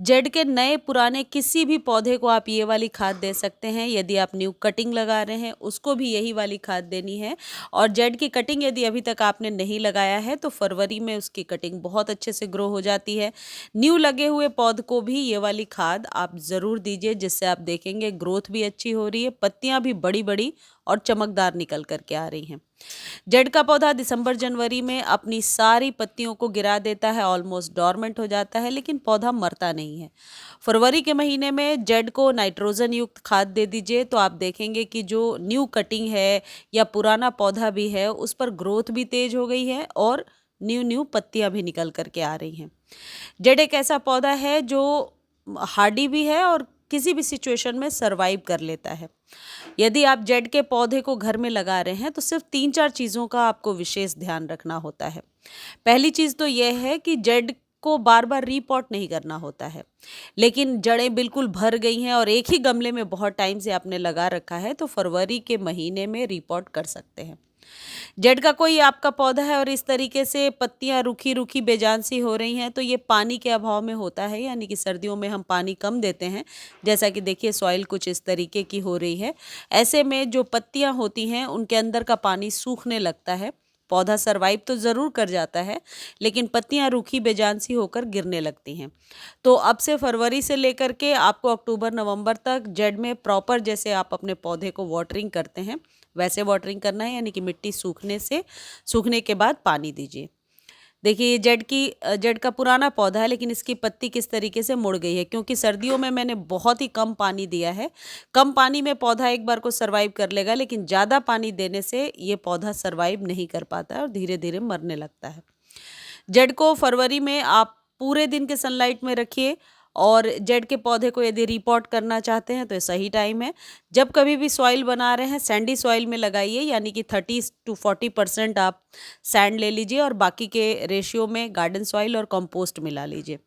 Z के नए पुराने किसी भी पौधे को आप ये वाली खाद दे सकते हैं। यदि आप न्यू कटिंग लगा रहे हैं उसको भी यही वाली खाद देनी है। और जेड की कटिंग यदि अभी तक आपने नहीं लगाया है तो फरवरी में उसकी कटिंग बहुत अच्छे से ग्रो हो जाती है। न्यू लगे हुए पौध को भी ये वाली खाद आप ज़रूर दीजिए, जिससे आप देखेंगे ग्रोथ भी अच्छी हो रही है, पत्तियां भी बड़ी बड़ी और चमकदार निकल करके आ रही हैं। जेड का पौधा दिसंबर जनवरी में अपनी सारी पत्तियों को गिरा देता है, ऑलमोस्ट डॉर्मेंट हो जाता है, लेकिन पौधा मरता नहीं है। फरवरी के महीने में जेड को नाइट्रोजन युक्त खाद दे दीजिए, तो आप देखेंगे कि जो न्यू कटिंग है या पुराना पौधा भी है उस पर ग्रोथ भी तेज हो गई है और न्यू न्यू पत्तियां भी निकल करके आ रही हैं। जेड एक ऐसा पौधा है जो हार्डी भी है और किसी भी सिचुएशन में सरवाइव कर लेता है। यदि आप जेड के पौधे को घर में लगा रहे हैं तो सिर्फ 3-4 चीज़ों का आपको विशेष ध्यान रखना होता है। पहली चीज़ तो यह है कि जेड को बार बार रीपॉट नहीं करना होता है। लेकिन जड़ें बिल्कुल भर गई हैं और एक ही गमले में बहुत टाइम से आपने लगा रखा है तो फरवरी के महीने में रीपॉट कर सकते हैं। जेड का कोई आपका पौधा है और इस तरीके से पत्तियां रूखी रूखी बेजान सी हो रही हैं तो ये पानी के अभाव में होता है, यानी कि सर्दियों में हम पानी कम देते हैं। जैसा कि देखिए सॉइल कुछ इस तरीके की हो रही है। ऐसे में जो पत्तियां होती हैं उनके अंदर का पानी सूखने लगता है। पौधा सरवाइव तो ज़रूर कर जाता है लेकिन पत्तियां रूखी बेजान सी होकर गिरने लगती हैं। तो अब से फरवरी से लेकर के आपको अक्टूबर नवंबर तक जेड में प्रॉपर जैसे आप अपने पौधे को वाटरिंग करते हैं वैसे वाटरिंग करना है, यानी कि मिट्टी सूखने के बाद पानी दीजिए। देखिए ये जेड का पुराना पौधा है लेकिन इसकी पत्ती किस तरीके से मुड़ गई है, क्योंकि सर्दियों में मैंने बहुत ही कम पानी दिया है। कम पानी में पौधा एक बार को सरवाइव कर लेगा, लेकिन ज़्यादा पानी देने से ये पौधा सरवाइव नहीं कर पाता है और धीरे धीरे मरने लगता है। जेड को फरवरी में आप पूरे दिन के सनलाइट में रखिए। और जेड के पौधे को यदि रिपोर्ट करना चाहते हैं तो ये सही टाइम है। जब कभी भी सॉइल बना रहे हैं सैंडी सॉइल में लगाइए, यानी कि 30 to 40% आप सैंड ले लीजिए और बाकी के रेशियो में गार्डन सॉइल और कंपोस्ट मिला लीजिए।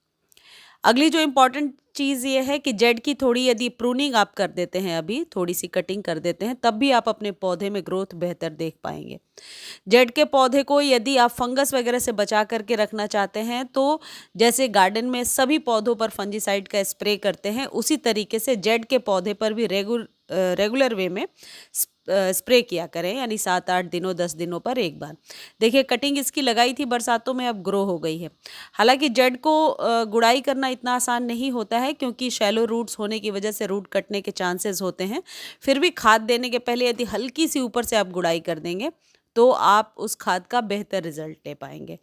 अगली जो इम्पॉर्टेंट चीज़ ये है कि जेड की थोड़ी यदि प्रूनिंग आप कर देते हैं, अभी थोड़ी सी कटिंग कर देते हैं, तब भी आप अपने पौधे में ग्रोथ बेहतर देख पाएंगे। जेड के पौधे को यदि आप फंगस वगैरह से बचा करके रखना चाहते हैं तो जैसे गार्डन में सभी पौधों पर फंजीसाइड का स्प्रे करते हैं उसी तरीके से जेड के पौधे पर भी रेगुलर वे में स्प्रे किया करें, यानी 7-8 दिनों 10 दिनों पर एक बार। देखिए कटिंग इसकी लगाई थी बरसातों में, अब ग्रो हो गई है। हालांकि जेड को गुड़ाई करना इतना आसान नहीं होता है क्योंकि शैलो रूट्स होने की वजह से रूट कटने के चांसेस होते हैं। फिर भी खाद देने के पहले यदि हल्की सी ऊपर से आप गुड़ाई कर देंगे तो आप उस खाद का बेहतर रिजल्ट ले पाएंगे।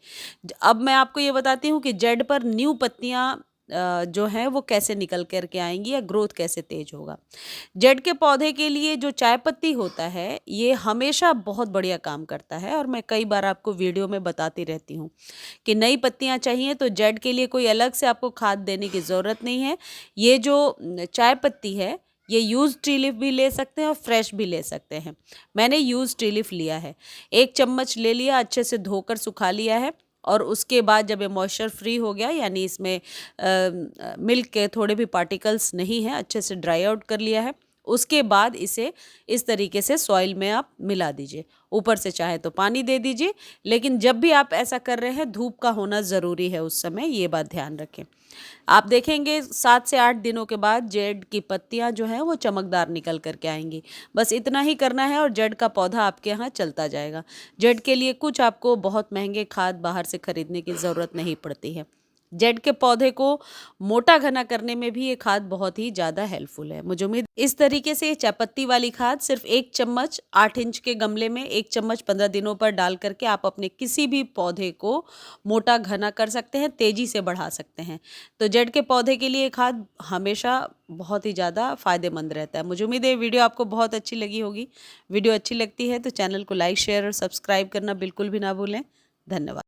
अब मैं आपको ये बताती हूँ कि जेड पर न्यू पत्तियाँ जो हैं वो कैसे निकल कर के आएंगी या ग्रोथ कैसे तेज होगा। जेड के पौधे के लिए जो चाय पत्ती होता है ये हमेशा बहुत बढ़िया काम करता है और मैं कई बार आपको वीडियो में बताती रहती हूँ कि नई पत्तियाँ चाहिए तो जेड के लिए कोई अलग से आपको खाद देने की ज़रूरत नहीं है। ये जो चाय पत्ती है ये यूज़ ट्री लीफ भी ले सकते हैं और फ्रेश भी ले सकते हैं। मैंने यूज़ ट्री लीफ लिया है, 1 चम्मच ले लिया, अच्छे से धोकर सुखा लिया है और उसके बाद जब ये मॉइस्चर फ्री हो गया, यानी इसमें मिल्क के थोड़े भी पार्टिकल्स नहीं हैं, अच्छे से ड्राई आउट कर लिया है। उसके बाद इसे इस तरीके से सॉइल में आप मिला दीजिए। ऊपर से चाहे तो पानी दे दीजिए, लेकिन जब भी आप ऐसा कर रहे हैं धूप का होना ज़रूरी है उस समय, ये बात ध्यान रखें। आप देखेंगे 7 से 8 दिनों के बाद जेड की पत्तियां जो हैं वो चमकदार निकल करके आएंगी। बस इतना ही करना है और जेड का पौधा आपके यहाँ चलता जाएगा। जेड के लिए कुछ आपको बहुत महंगे खाद बाहर से खरीदने की ज़रूरत नहीं पड़ती है। जेड के पौधे को मोटा घना करने में भी ये खाद बहुत ही ज़्यादा हेल्पफुल है। मुझे उम्मीद इस तरीके से चायपत्ती वाली खाद सिर्फ 1 चम्मच 8 इंच के गमले में 1 चम्मच 15 दिनों पर डाल करके आप अपने किसी भी पौधे को मोटा घना कर सकते हैं, तेज़ी से बढ़ा सकते हैं। तो जेड के पौधे के लिए खाद हमेशा बहुत ही ज़्यादा फ़ायदेमंद रहता है। मुझे उम्मीद है वीडियो आपको बहुत अच्छी लगी होगी। वीडियो अच्छी लगती है तो चैनल को लाइक शेयर और सब्सक्राइब करना बिल्कुल भी ना भूलें। धन्यवाद।